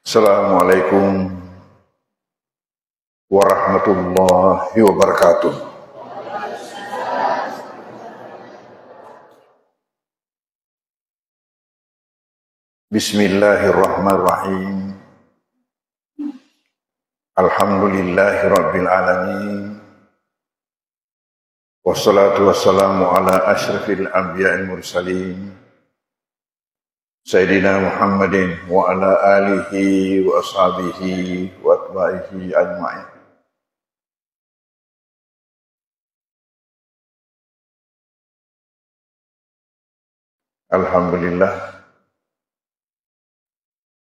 Assalamualaikum warahmatullahi wabarakatuh. Bismillahirrahmanirrahim. Alhamdulillahi rabbil alamin. Wassalatu wassalamu ala asyrafil anbiya'il mursalin. Sayyidina Muhammadin wa ala alihi wa ashabihi wa atba'ihi ajma'in. Alhamdulillah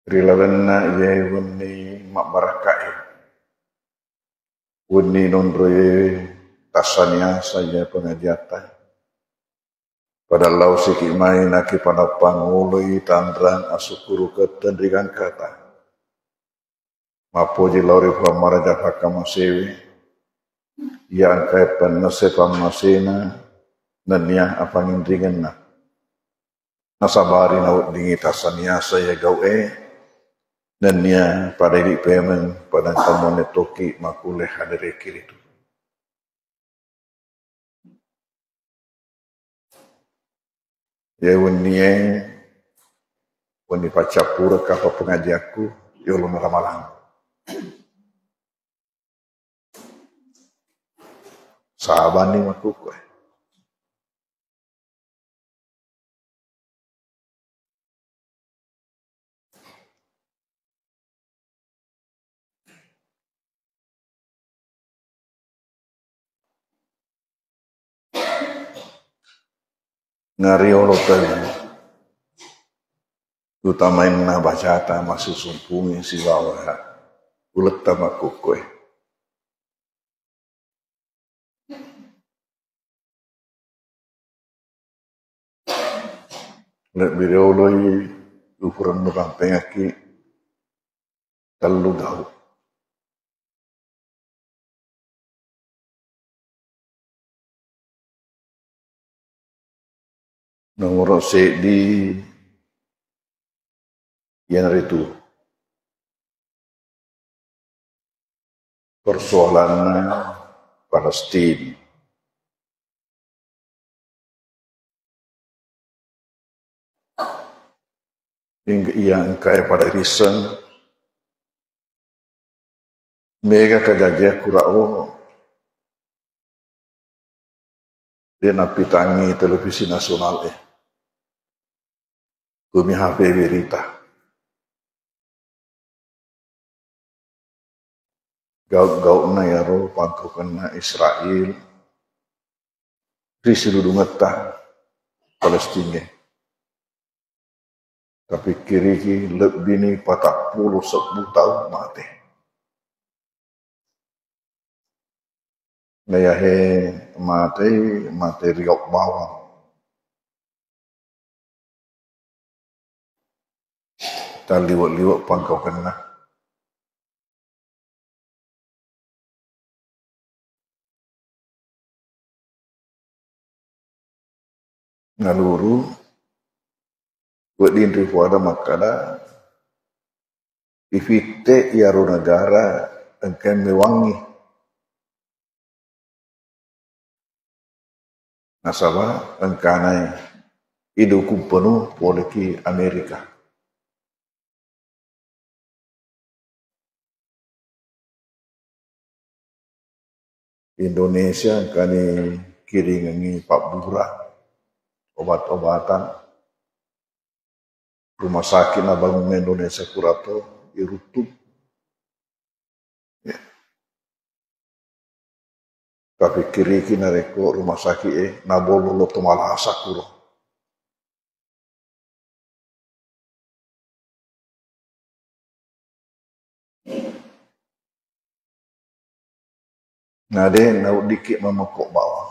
rilawanna ya wunni mak barakai wunni nondroye tasanya saya pengajiatan pada lau siki main aki pada pangului tandrang asukuru ketendrikan kata mapoji lauri pamaraja hakamasewi yang kai penase pamasena nanya apa ngindringan nasabari naut dingi tasania saya gawe nanya pada di pemen pada kamone toki makule hadere kiritu ya wunnie wunni pacapura kapa pengajiaku ya ulun ramalan sahabani makuku ngariolo tadi utamain na bacata masih sumpungnya si bawah ulet tamaku kue let bireoloi ukuran nukang pengaki telu gau nomor di yang itu persoalan Palestina hingga yang kaya pada reason mega kagagya kurao dia napi tangi televisi nasional kami HP berita gaut-gaut na yaro pangkukan na Israel risilu dungetah Palestina tapi kiri lebih ni 40-10 tahun mati ngayahe mati riok bawang tak liwat-liwat pangkau kena ngaluru buat diintri puada makada ifite yaru negara engkau mewangi nasabah engkanai idukung penuh poliki Amerika Indonesia kani kiringi Pak Burah obat-obatan rumah sakit na bangun Indonesia kurato irutup ya. Tapi kiri nareko rumah sakit nabolo lo tomala sakuro nade nau dikit memekok bawah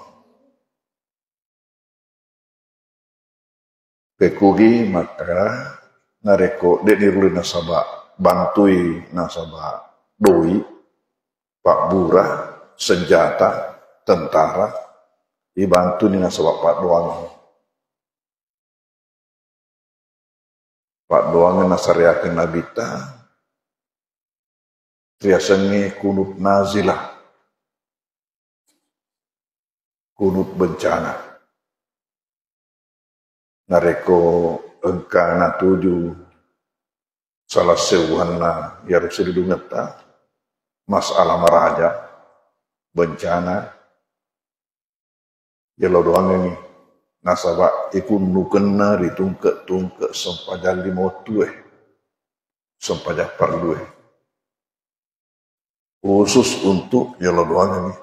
pekugi maka nareko dek niruli nasabah bantui nasabah doi Pak Burah senjata tentara dibantu ni nasabah Pak Doang Pak Doang nasariakeun nabita triasangi kunut nazilah, kunut bencana. Nareko engka na tuju salah seuhanna ya rusidungeta masalah maraja bencana ya doang ini nasaba ikun nukenna ditungke sempadan limotue sempadan parlue khusus untuk ya doang ini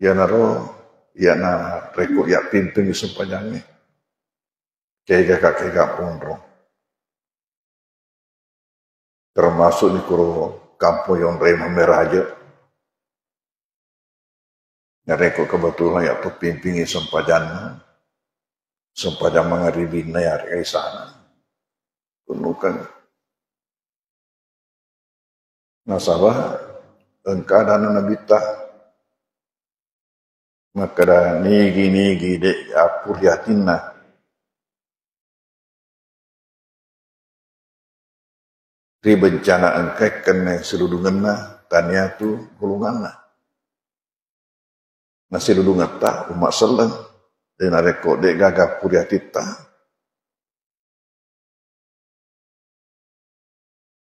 ya naro ya na reko ya pimpin sempadannya kega pondro termasuk di kuro kampung yang rema meraja ngareko kebetulan ya pepimpingi sempadan mengaribina ya dari sana penukan nasabah engka dana nabita maka da nigi de apur yatinna di bencana engkek kena seludunganna tania tu hulunganna nasi ludungata umat seleng dan areko dek gagap puriatita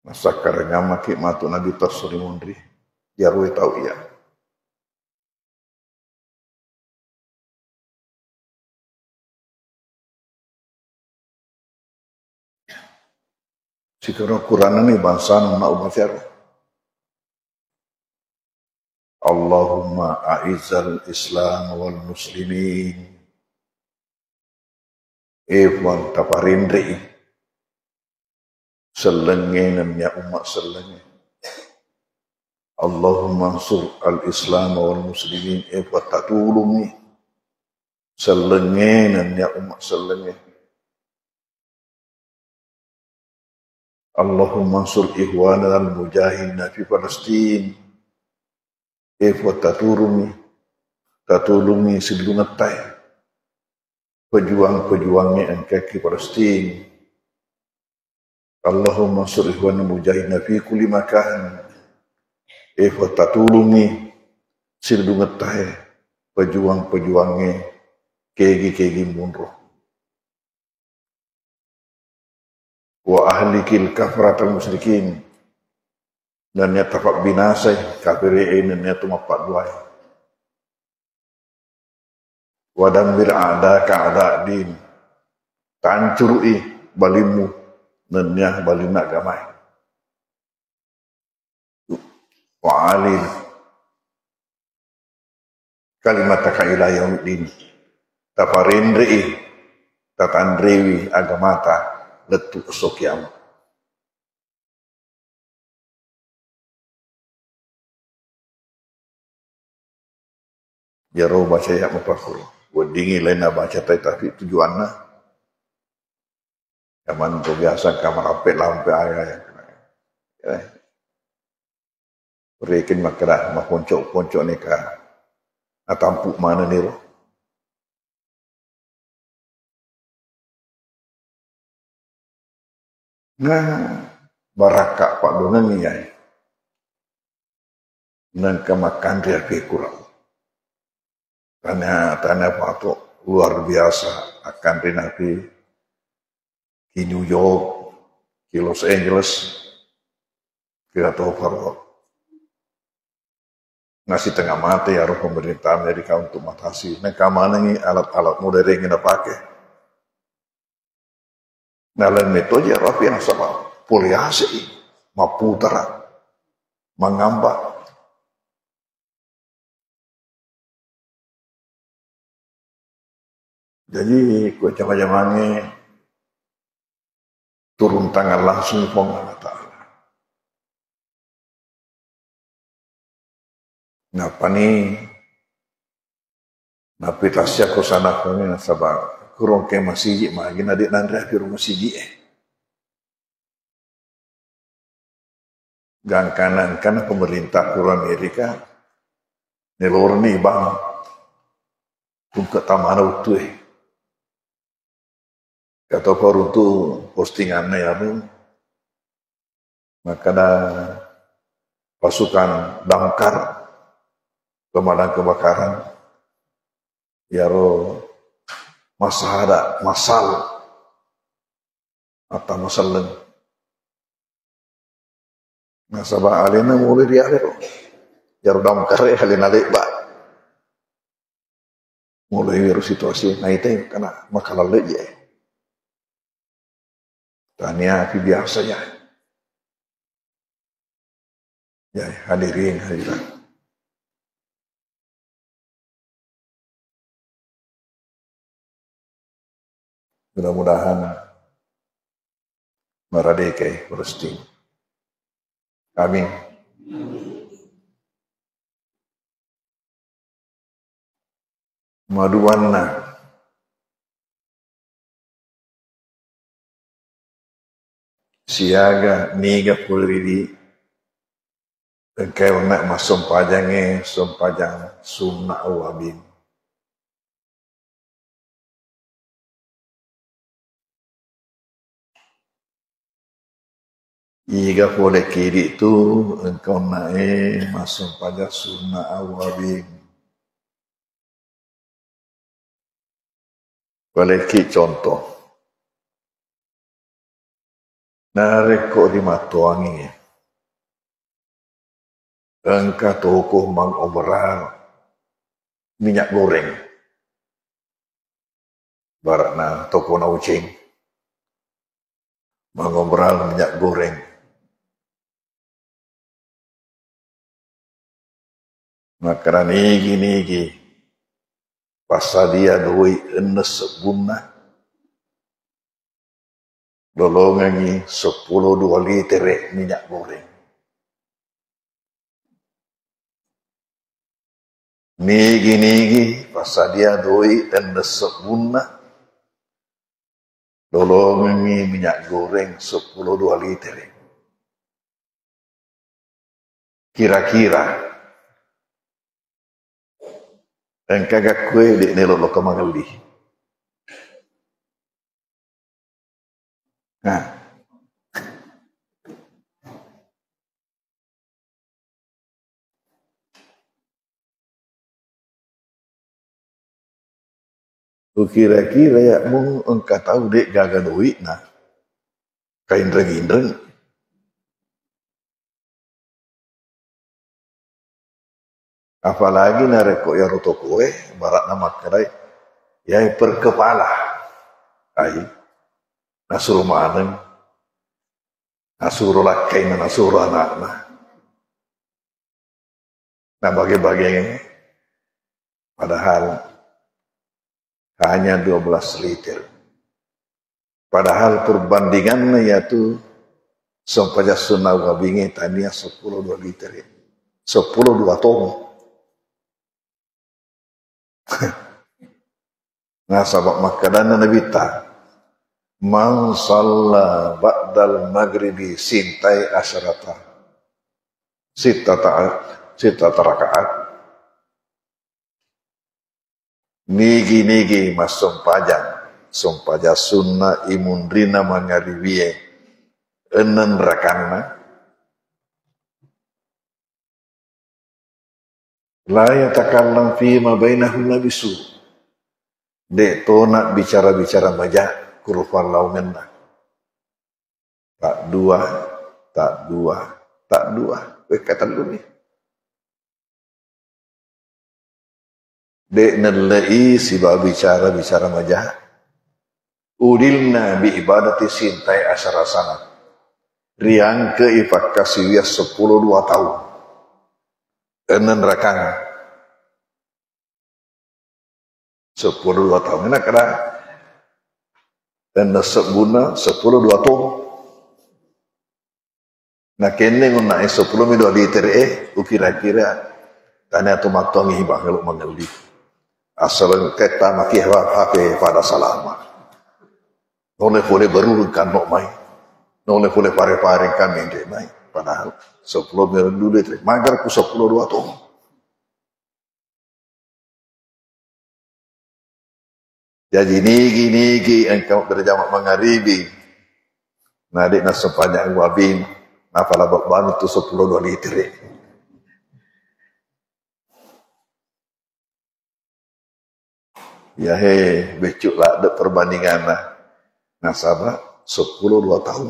masakarnya maki matu nabi tasuri mundri yarwe tau iya sikara Quran ini bangsa na umat syar Allahumma a'izzal Islam wal muslimin Ewan taparindri selengennya umat selenge Allahumma ansur al-Islam wal muslimin Ewan tatulungi selengennya umat selenge Allahumma ansur ihwana al-mujahidin fi Palestin Ewa tatulungi sedulungatai pejuang-pejuangnya engkau di Palestin Allahumma ansur ihwana al-mujahidin fi kulli makan Ewa tatulungi sedulungatai pejuang-pejuangnya kegi munroh wa ahlikil kafratal musyrikin dan ya tapak binasai kafirin dan ya tumapak duai wa damir a'da din tancurui balimu dan ya balina gamai wa alil kalimataka ila yaumiddin taparindri tatandriwi agamata letuk sokiam jaro baca ya mapakul wadingi lain baca tapi tujuannya kaman tu biasa kamar apet lampe ayah ya rekin makra maponcok nikah atampuk mana niru nah barakak pak dongan ni ya nang kemakan dia kurang Tanah patok luar biasa akan Nabi di New York, di Los Angeles, ke atau Farwell. Nasi tengah mati ya roh pemerintah Amerika untuk matasi. Nah kamana ni alat-alat modern yang kita pakai. Nah lain metode ya roh yang sama poliasi, maputara, mengambak. Jadi kue zaman-zamannya turun tangan langsung Allah Ta'ala. Napa ni napi tasya ko sana ko ni nasaba kurang ke masigi magi na di nandra pero masigi gang kanan pemerintah kurang Amerika nelor ni bang kung ketamana utuh kata korutu postingannya ya maka ada pasukan damkar pemadam kebakaran yaro masal atau masalan nasabah alena mulai dia lero yaro damkar alena leba mulai yaro situasi nah itu karena makalah leje tania api biasanya ya hadirin hadirat mudah-mudahan meradekai Palestina. Amin. Maduwanna siaga niga pulridi engkau nak masuk pajangnya sumpajang sunna awabin iga boleh kiri itu engkau naik masuk pajang sunna awabin boleh ki contoh nareko di matuangi engkau tokoh mengobral minyak goreng barakna toko na ucing mengobral minyak goreng maka nigi pasal dia doi enes bunna dolongangi 10-2 liter minyak goreng nigi pasal dia doi enes bunna dolongangi minyak goreng 10-2 liter kira-kira engkau kue di nelolo kemangali. Nah, kira-kira ya mau engkau tahu dek gagal duit nah kain rendeng apalagi nareko ya roto kue barat nama kedai ya per kepala ai nasuruh maneng nasuruh lakai nasuruh anak nah bagi-bagi padahal hanya 12 liter padahal perbandingannya yaitu sempaja sunnah wabingi tania 10-2 liter 10-2 tong nah sabab makanan Nabi ta man shalla ba'dal maghribi sintai asyarata sittata rakaat nigi mas sompaja sunnah imundrina mangariwie enen rakanna la yatakallam fi ma bainahum bisu dek to nak bicara-bicara majak kurufan laumenna tak dua kata dulu nih dek nelai siba bicara majak udilna bi ibadati sintai asyarasana riang ke ifak kasihnya 10-2 tahun enen rakang 10-2 tahun ini kena dan sebuna 10-2 tahun nah kene nguna 10-2 liter ukira-kira tanya tu matongi bangelo mangeldi asal kata maki HP pada salama noleh boleh baru kan nok mai noleh boleh pare-pare kan mende mai padahal 10 dulu liter magar ku 10-2 tahun jadi nigi engkau berjamak mengaribi nadik na sepanjang wabin Napa labak ban itu 10 liter. Ya becuk lah ada perbandingan lah. Nasabah 10-2 tahun.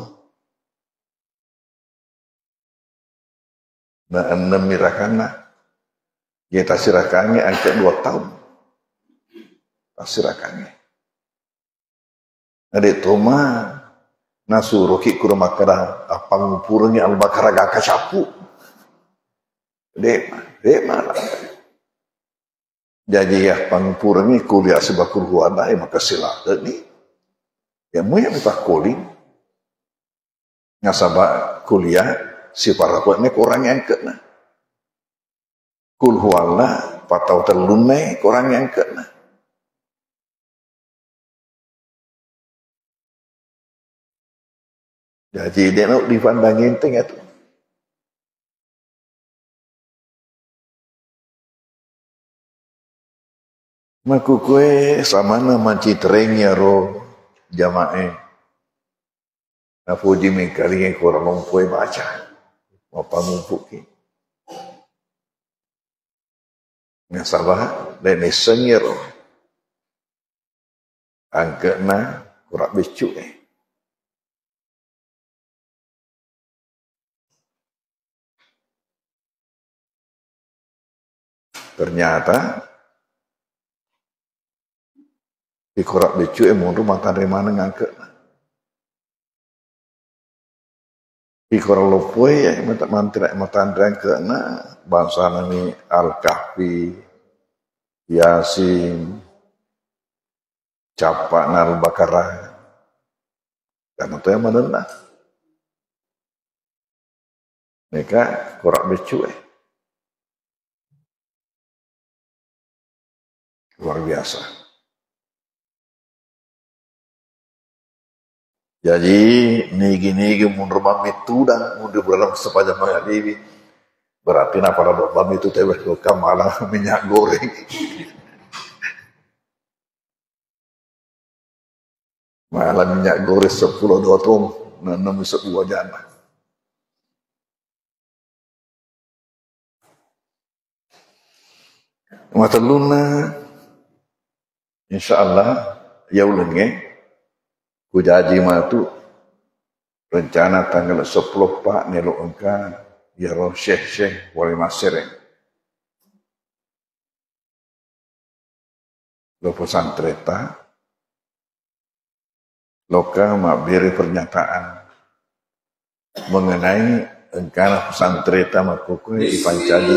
Nah 6 mirakana. Ya tasirakannya angkat 2 tahun. Tasirakannya. Adik Toma nasuruh ki kurma kada apa ngumpurnya al-bakara gaka sapu. Dek malah. Jadi ya pangpurni kuliah sebab kuruan ay maka silada ni. Ya mo yang kuling. Ngasaba kuliah si para kuat ni kurang yang kena. Kulhuala patau telunai kurang yang kena. Jadi dia nak dipandangin tengah tu. Maku kue sama nama citrengnya ro jamae. Napuji mengkali yang kurang lumpui baca. Apa mumpuki. Nga sabah dan esengnya ro. Angkat na kurang becuk Ternyata di korak becu mundur mata dari mana ngangkat. Di korak lopoi mata dari ke na bangsa nami Al-Kahfi, Yasin, Capak Nal Bakara. Karena itu yang mana mereka korak becu luar biasa. Jadi nigi mundur bami tudang mundur dalam sepanjang hari berarti napa bami itu tewes lokal malah minyak goreng. Malah minyak goreng 10-2 tong nanam sebuah jana. Mata luna insyaallah ya ulenge ku janji matu rencana tanggal 10 Pak nelo engka ya roh syekh wali masere lo pesantren loka mabiri pernyataan mengenai engkana pesantren makuku ipancadi.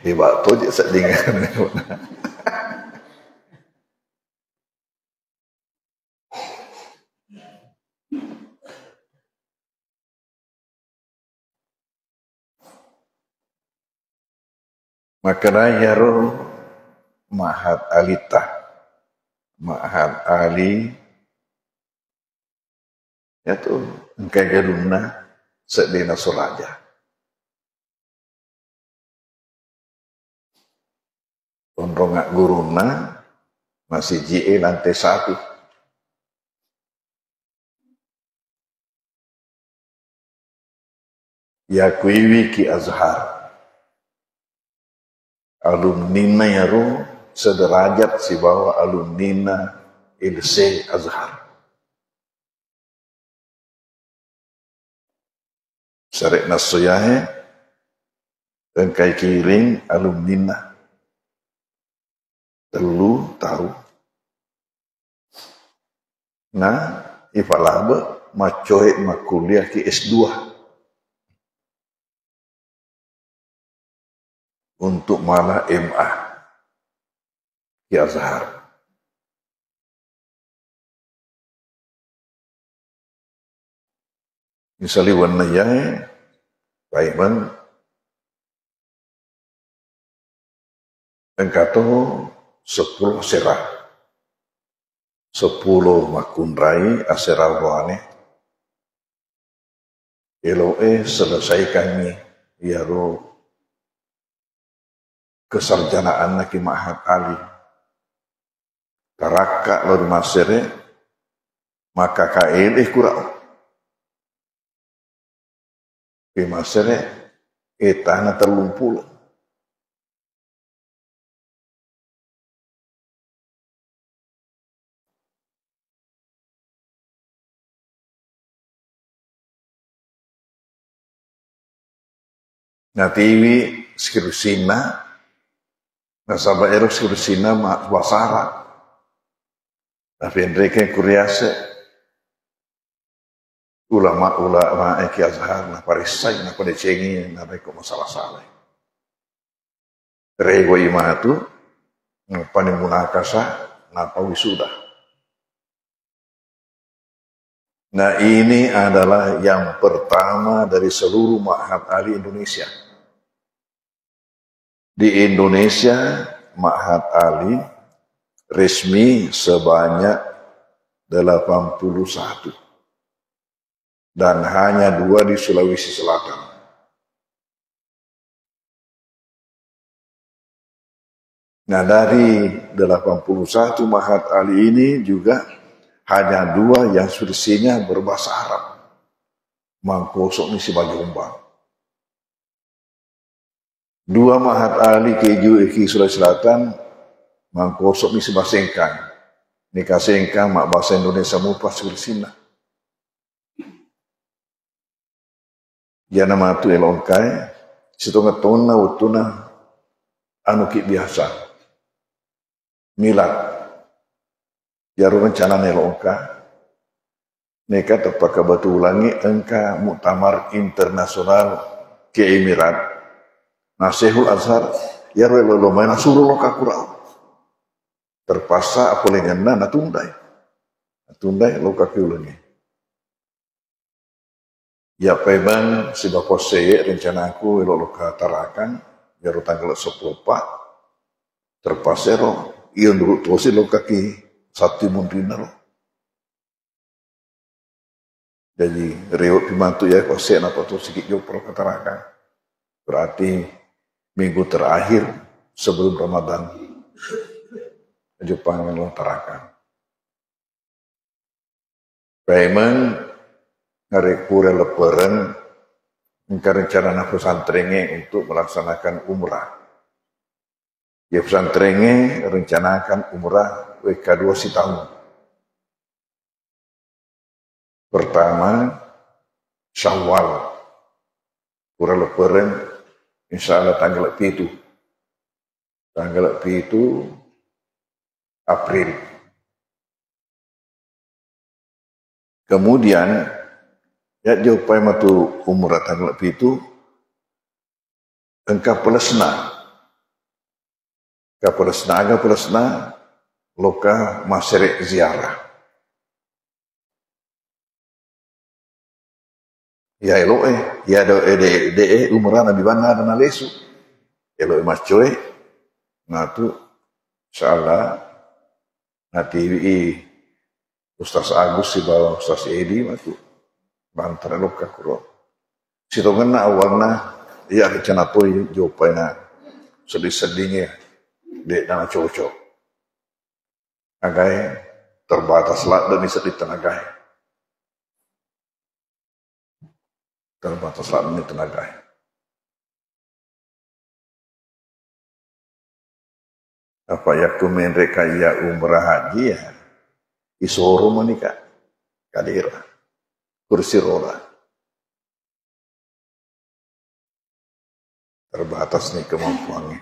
Hebat tu je sedingan. Maka yaro Mahat Alita Mahat Ali itu engkai galuna sedina suraja tondongak guruna masih JE lantai 1 ya kuiwi Ki Azhar alumnina yaro sederajat si bawah alumnina Ilse Azhar. Syarek nasuyahe engkai kiring alumnina telu tahu. Nah, ifalaba macoe makuliah ki S2 untuk malah MA Ki Azhar. Misalnya warna yang baik man engkato 10 serah 10 makundrai aserah rohane Eloe selesaikan ni yaro kesarjanaan naki Ma'had Ali. Karaka lor masere maka kail kurang. Ke masere tanah terlumpul. Na TV skirusina nasaba ero skirusina wasara na pendreke kuriase ulama eki azhar na parisai na padecengi na reko masalah-salah rego imatu panimunakasa na pawisuda. Nah ini adalah yang pertama dari seluruh Ma'had Ali Indonesia. Di Indonesia, Ma'had Ali resmi sebanyak 81. Dan hanya 2 di Sulawesi Selatan. Nah dari 81 Ma'had Ali ini juga hanya 2 yang sursinya berbahasa Arab. Mangkosok ni si Bajombang. 2 Ma'had Ali keju eki Sulawesi Selatan, mangkosok ni si Basengkang. Ni kasengkang mak bahasa Indonesia mupas sursina. Jana matu elongkai, sitonga tona utuna anu ki biasa. Milad. Jaru rencana nelongka. Neka terpakai batu ulangi engka muktamar internasional ke Emirat. Nasihul Azhar ya lo main suruh loka kurau. Terpaksa apa lengena natundai. Natundai loka kiulangi. Ya peban si bapa saya rencana aku loka tarakan jaru tanggal 10 terpaksa ro ieu dulu tosi loka ki satu mundina lo. Jadi reot pimantu ya kose napa tu sikit jo pro katarakan. Berarti minggu terakhir sebelum Ramadan Jepang melontarkan. Payment ngarek pura leperan engkau rencana pesantrennya untuk melaksanakan umrah. Ya pesantrennya rencanakan umrah WK2 si tahun. Pertama Syawal pura leperan insya Allah tanggal 7 April. Kemudian ya jaupai matu umrah tanggal 7 engkau pelesna loka masyarakat ziarah. Ya eloe, ya do umrah nabi bana dan alesu. Eloe mas coy, ngatu insyaallah nanti Ustaz Agus si bawa Ustaz Edi matu bantar loka kuro. Sitongan awalna ya rencana toy jopaina sedih-sedihnya dek dana cocok. Agai terbatas lah dan bisa ditenagai. Terbatas lah dan ditenagai. Apa ya mereka ya umrah haji ya isoro manika kadira kursi roda. Terbatas nih kemampuannya.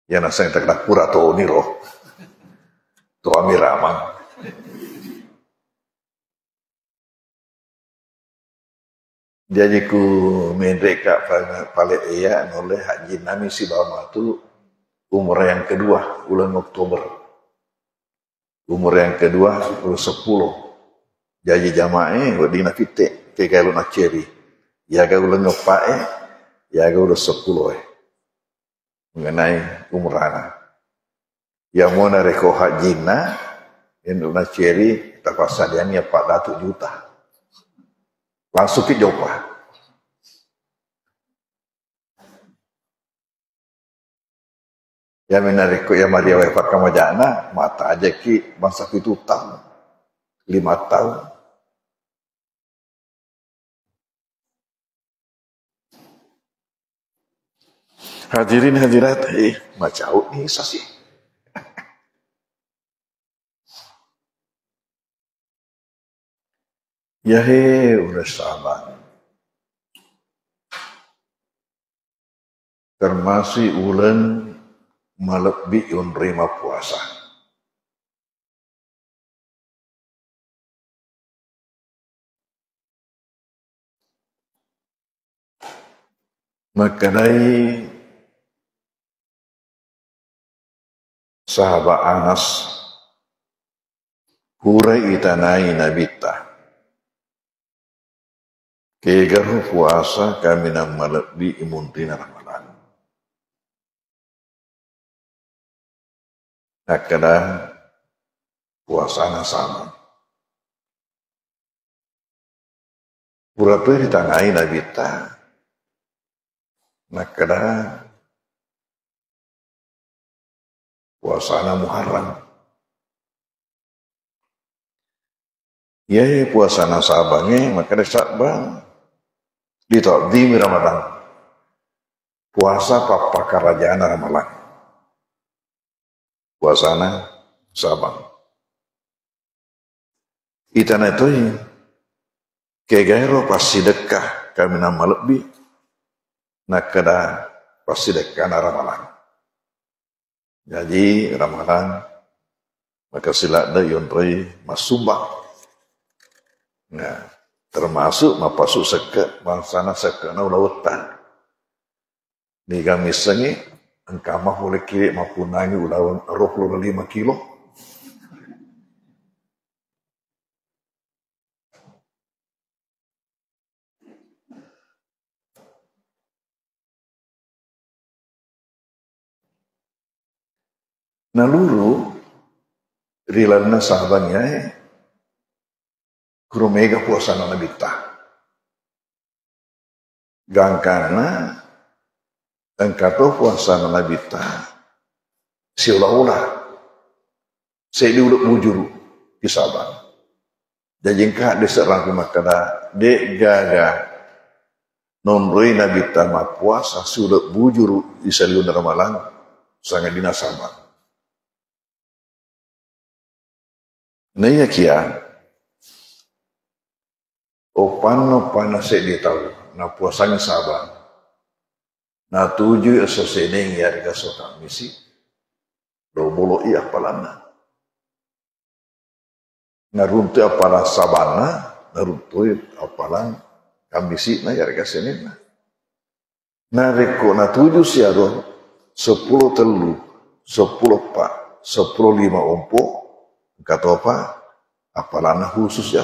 Ya nasa yang tak pura to niro. To amiramang. Jadi ku mereka paling iya oleh haji nami si bama tu umur yang kedua bulan Oktober. Umur yang kedua bulan 10. Jadi jamaah di nakite ke kalau nak ceri. Ya ga ulang ngapae ya ga udah 10 mengenai umrana. Yang mau nareko hajina yang nak ceri tapasadiannya 400 juta. langsung ke Jopa. Ya menarikku ya Maria Wefa kamajana mata aja ki bangsa itu tahun 5 tahun. Hadirin hadirat, macau nih sasi. Ya udah sabar. Termasuk ulen melebihi menerima puasa. Maka dari sahabat Anas hurai itanai nabita kegaru puasa kami nam melebihi imuntina Ramadan. Nakada puasana sama. Pura-pura ditanai nabita. Nakada puasana Muharram. Ya puasana sabange maka sabang ditakdim Ramadan. Puasa papa kerajaan Ramadan. Puasana sabang. Itana itu kegairo pasti dekah kami nama lebih. Nakada pasti dekah Ramadan. Jadi Ramadan maka sila ada yontoi masumbang. Nah, termasuk mapasuk seke bangsana seke na ulautan. Ni kami sengi engkama boleh kiri mapunangi ulawan 25 kilo. Nah lulu rilalna sahabatnya kurumega puasa na nabita. Gangkana engkato puasa na nabita siulah-ulah saya diuluk bujuru kisabang. Jadi engkak diserang kemakana dek gaga nomroi nabita ma puasa siuluk bujuru di saliun ramalan sangat dinasabang. Nah ya kia opan saya dia tahu na puasanya sabang. Na tuju esoseneng ya rika soka misi do bolo iya palana. Naruntu apala sabana, naruntu apala kamisi na ya rika senena. Na reko na tuju siado 10 telu, 10 pak, 10 lima ompo, kata apa? Apalana khusus ya.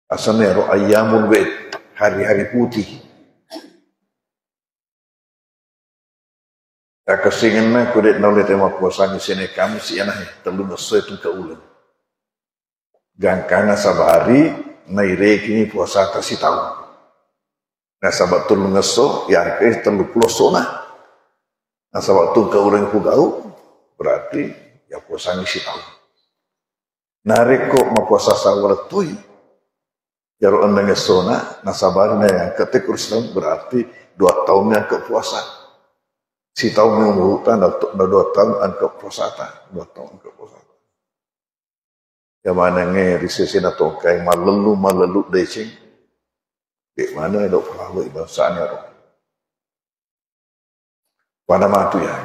Asalnya ro ayamul wed, hari-hari putih. Kesingan kudet noleh tema puasanya sini kami si anah telu ngesoy tu ke ulen. Gangkana sabari naire kini puasa kasih tahu. Nah sabat tu ngeso ya ke telu pelosona. Nah sabat tu ke ulen kugau berarti ya puasanya si tahu. Nareko ma puasa sawal tu ya ro anda ngesona nah sabari na yang ketik Islam berarti 2 tahunnya ke puasa. Si tahu mengurutan atau 2 tahun angka puasata 2 tahun angka puasata. Yang mana nge risesi atau kayak malelu decing. Di mana ada pelalu bahasanya roh. Pada matu ya.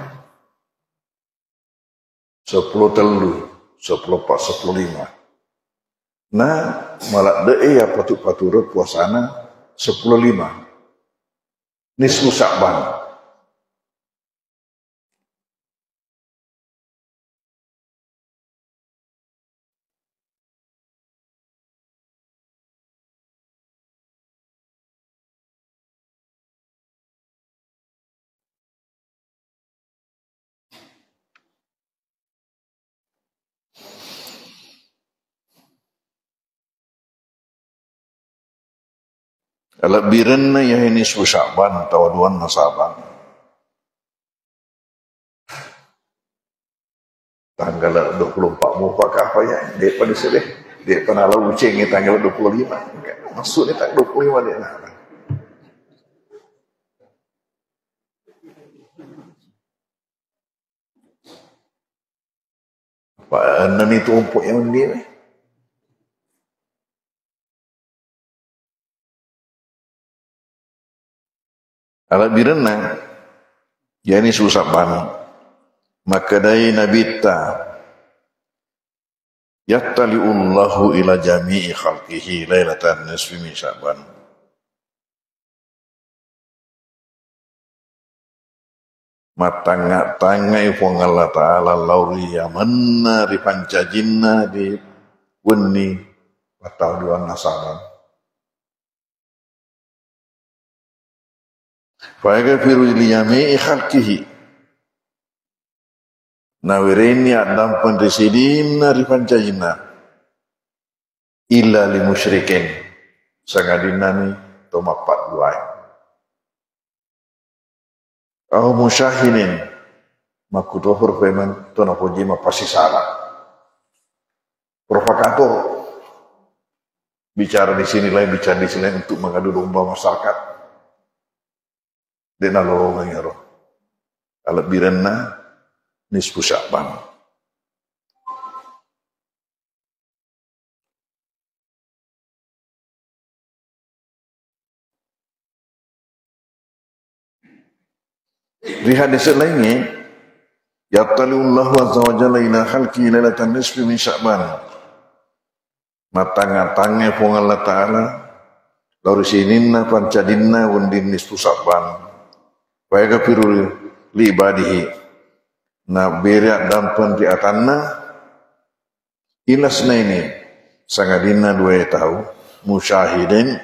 10 telu, 10 pak 10 lima. Nah malah deh ya patu-patu puasana 10 lima. Nisfu Sya'ban. Alat biren na ya ini Sya'ban tawaduan nasaban. Tanggal 24 mau pakai apa ya? Dia pada sedih. Dia pernah lalu ucing tanggal 25. Maksudnya tak 25 dia nak. Pak nani tumpuk yang dia. Alat birena ya ini Sya'ban. Maka dari nabita yattali'ullahu ila jami'i khalqihi lailatan nisfi min Sya'ban. Matanga-tangai pun Allah Ta'ala lauri yamanna di pancajinna di wenni pataduan nasaban. Fa'agafiru li jami'i khalqihi nawirini adam penresidina di pancajinna illa li musyrikin sangadinani tomapat duai au musyahinin makutohur feman tonapoji mapasi salah provokator bicara di sini lain bicara di sini untuk mengadu domba masyarakat dena lorong ngero alat birenna nisfu Sya'ban. Di hadis lainnya, yattali'ullahu azza wa jalla ila khalqi lailatan nisfi min Sya'ban. Matanga-tange pun Allah Ta'ala lauri sininna pancadinna wundin nisfu Sya'ban. Wa yaghfiru li ibadihi na berak dampan di atanna ilasna ini sangadina dua tahu musyahidin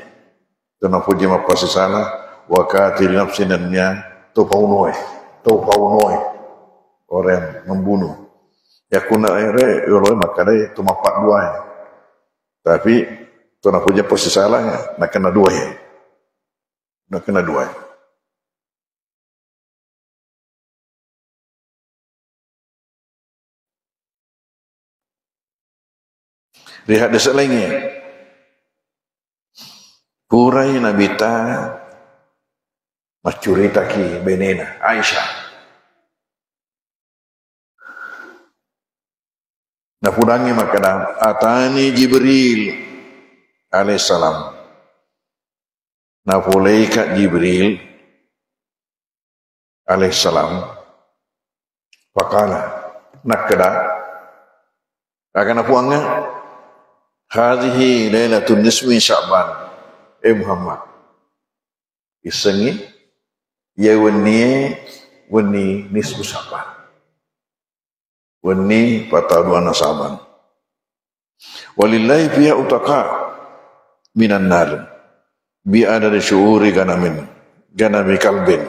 kena puji mapasi salah wa katil nafsin dannya topaunoy orang membunuh ya kuna ere yolo makare tumapat dua tapi kena puji mapasi salahnya nak kena dua nak kena dua. Lihat desa lagi. Kurai nabita macurita ki benena Aisyah. Na pudangi makana atani Jibril alaihissalam. Na polaikat Jibril alaihissalam. Pakala nakada akan apuangnya hadhihi lailatul nisfi Sya'ban Muhammad isengi ya wani nisfu Sya'ban wani pataduan nasaban walillahi fiha utaqa minan nar bi adad syuuri ganami kalbin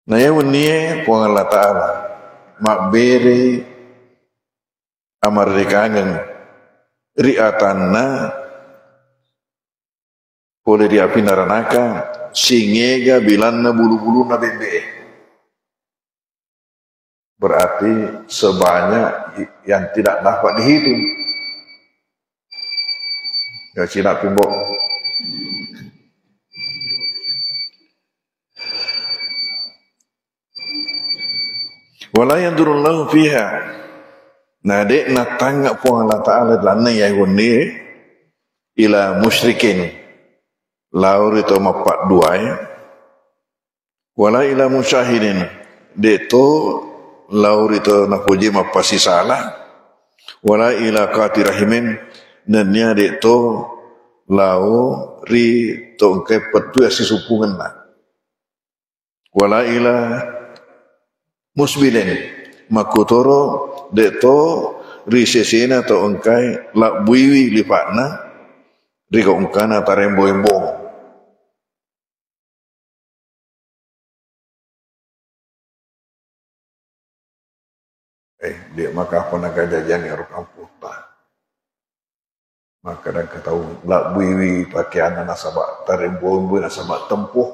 na ya wani puang Allah Ta'ala makbere amardikangan riatanna boleh diapi naranaka singega bilanna bulu-bulu na bebe berarti sebanyak yang tidak dapat dihitung ya Cina pimbok wala yandurullahu fiha nah dek nak tangga pun Allah Ta'ala lana yang gundi ila musyrikin laur itu mapak dua wala ila musyahidin dek to laur itu nak puji mapasi salah wala ila qati rahimin dan nya dek to lau ri to ke petu asi supungan na wala ila musbilin makutoro deto risesena to engkai lak buiwi lipatna riko engkana tarembo-embo dia maka apa nak jajan ya kampung ta maka dan katahu lak buiwi pakaian nasabak tarimbo nasabak tempuh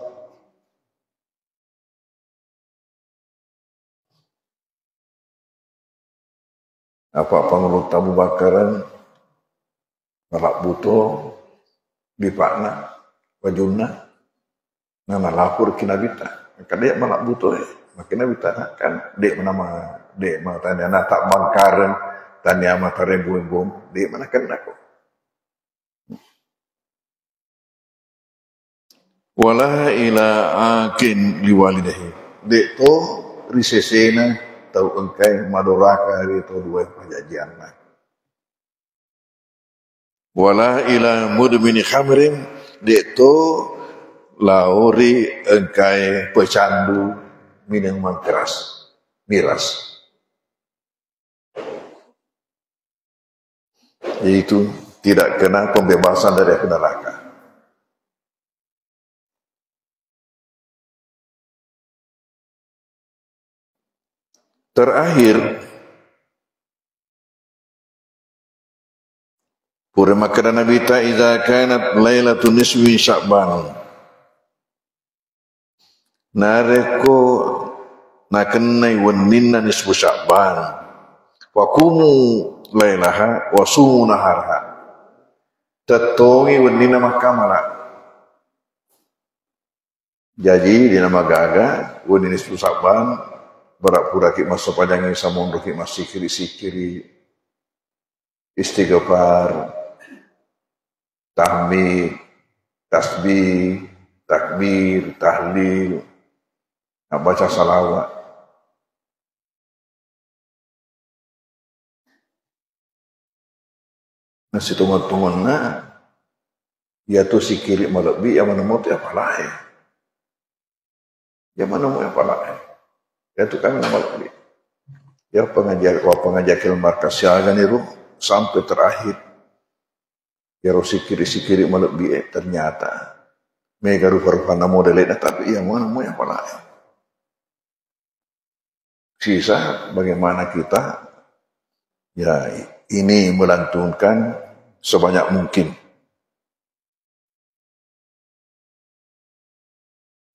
apa pangulut Abu Bakaran malak buto di pakna wajuna nana lapor kinabita maka dia malak buto makina bita kan dek mana tanya na tak bangkaran tanya mata rembo dek mana kena ko wala ila akin liwalidahi dek to risesena tau engkai madoraka hari to dua pajajian lah wala ila mudmini khamrin dek to lauri engkai pecandu minuman keras miras yaitu tidak kena pembebasan dari api neraka. Terakhir pura makana Nabi ta idza kanat lailatun nisfi Sya'ban nareko nakenai waninna nisfu Sya'ban wa kumu lailaha wa sumu naharha tatongi waninna makamala jadi dina magaga wanin nisfu Sya'ban berak-pura ki masa panjangi samon ki masih sikiri istighfar tahmid tasbih takbir tahlil baca salawat nasi tungan-tungan na ya tu sikiri malabi yang mana mau tu apa lah yang mana mau apa lah ya tu kami malabi ya pengajar markas siaga ni sampai terakhir ya sikiri malabi ternyata mega rupa-rupa modelnya tapi yang mana mau apa lah sisa bagaimana kita ya ini melantunkan sebanyak mungkin.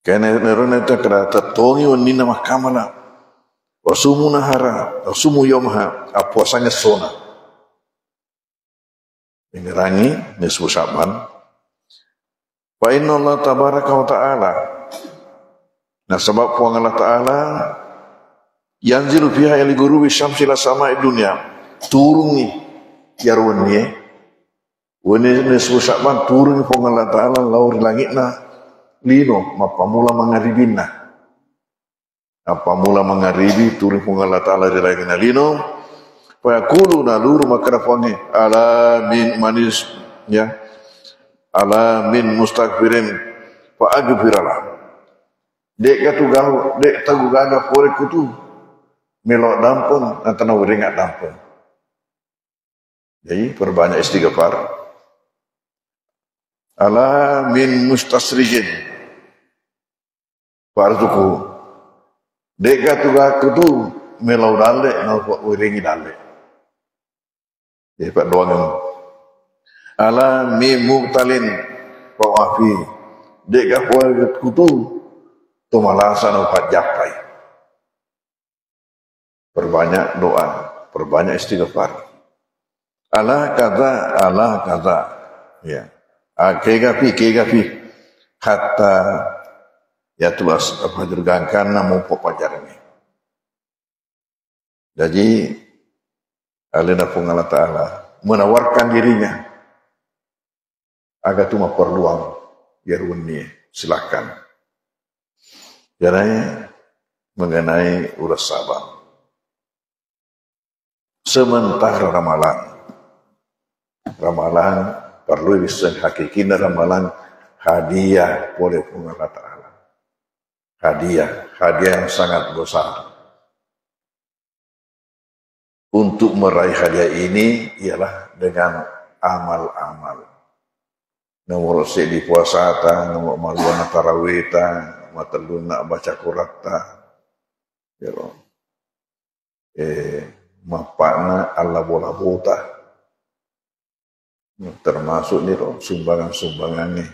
Karena nerona itu kerata tongi wanina mahkamana wasumu nahara wasumu yomha puasanya sona menerangi nisfu Sya'ban wa inna Allah tabaraka wa ta'ala nah sebab puang Allah ta'ala yanzilu fiha ili gurubi syamsi la sama'i dunia turungi yarwani wani nisfu Sya'ban turungi puang Allah ta'ala laur langitna lino mapamula mangaribina apamula mangaribi turun puang Allah ta'ala di langitna lino fayaqulu nalur makana puangi ala min manis ya ala min mustakbirin fa agfiralah dek katu gahu dek tagu gaga pore kutu melok dampun antara weringat dampun jadi perbanyak istighfar ala min mustasrigin farzuku dek katu gaga kutu melau dale na wiringi dale jadi pak doang ala mi muktalin wafi dek gapo kutu tu malasan upat japai perbanyak doa perbanyak istighfar ala kaza ya kegapi hatta ya tulas apa dirgangkan namu papajar ini jadi alina pun Allah Ta'ala menawarkan dirinya agar cuma perluang biar uni silakan jadi mengenai urus sabar sementara ramalan perlu bisa hakikinya ramalan hadiah boleh pun Allah Ta'ala hadiah yang sangat besar untuk meraih hadiah ini ialah dengan amal-amal nomor di puasa ta nomor maluan tarawih ta matalun nak baca Quran ta ya mapana Allah bola bota termasuk nih loh sumbangan-sumbangan nih.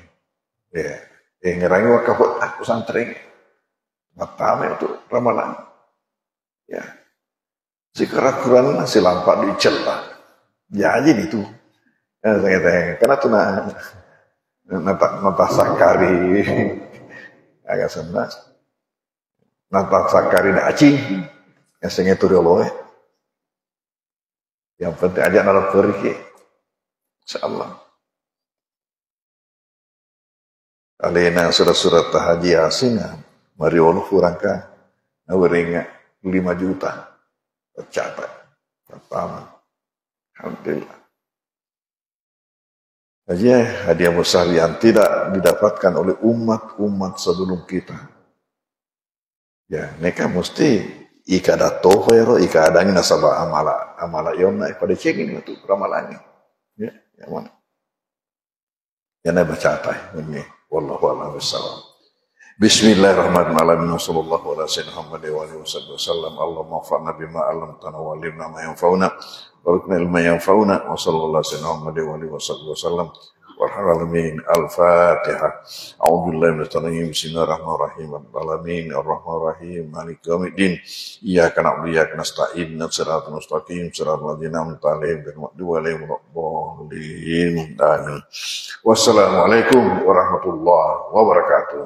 Ya, ngerangi wakafut aku santri. Matame itu ramalan. Ya, jika raguran masih lampak di celah. Ya aja itu. Karena tuh nata sakari agak senas. Nata sakari na acing. Yang sengi itu dulu. Yang penting aja nalar pergi. Insyaallah. Alena surat-surat Haji Yasin, mari Allah furangka, naweringa 5 juta tercatat pertama. Alhamdulillah. Aja hadiah besar yang tidak didapatkan oleh umat-umat sebelum kita. Ya, mereka mesti ika ada tohero, ika ada nasabah amala yomna pada cekin itu ramalannya. Ya, yang mana? Yang nak baca apa ini? Wallahu a'lam bishawab. Bismillahirrahmanirrahim. Sallallahu alaihi wasallam. Allahumma fa'alna bima 'allamtana wa 'allimna ma yanfa'una warzuqna ilma yanfa'una wa sallallahu alaihi wasallam. Walhamdulillah. Al-Fatihah. A'udzu billahi minash shaitanir rajim. Bismillahirrahmanirrahim. Alamin arrahmanirrahim. Maliki yaumiddin. Iyyaka na'budu wa iyyaka nasta'in. Shiratal mustaqim. Shiratal ladzina an'amta 'alaihim ghairil maghdubi 'alaihim waladdallin. Amin. Wassalamualaikum warahmatullahi wabarakatuh.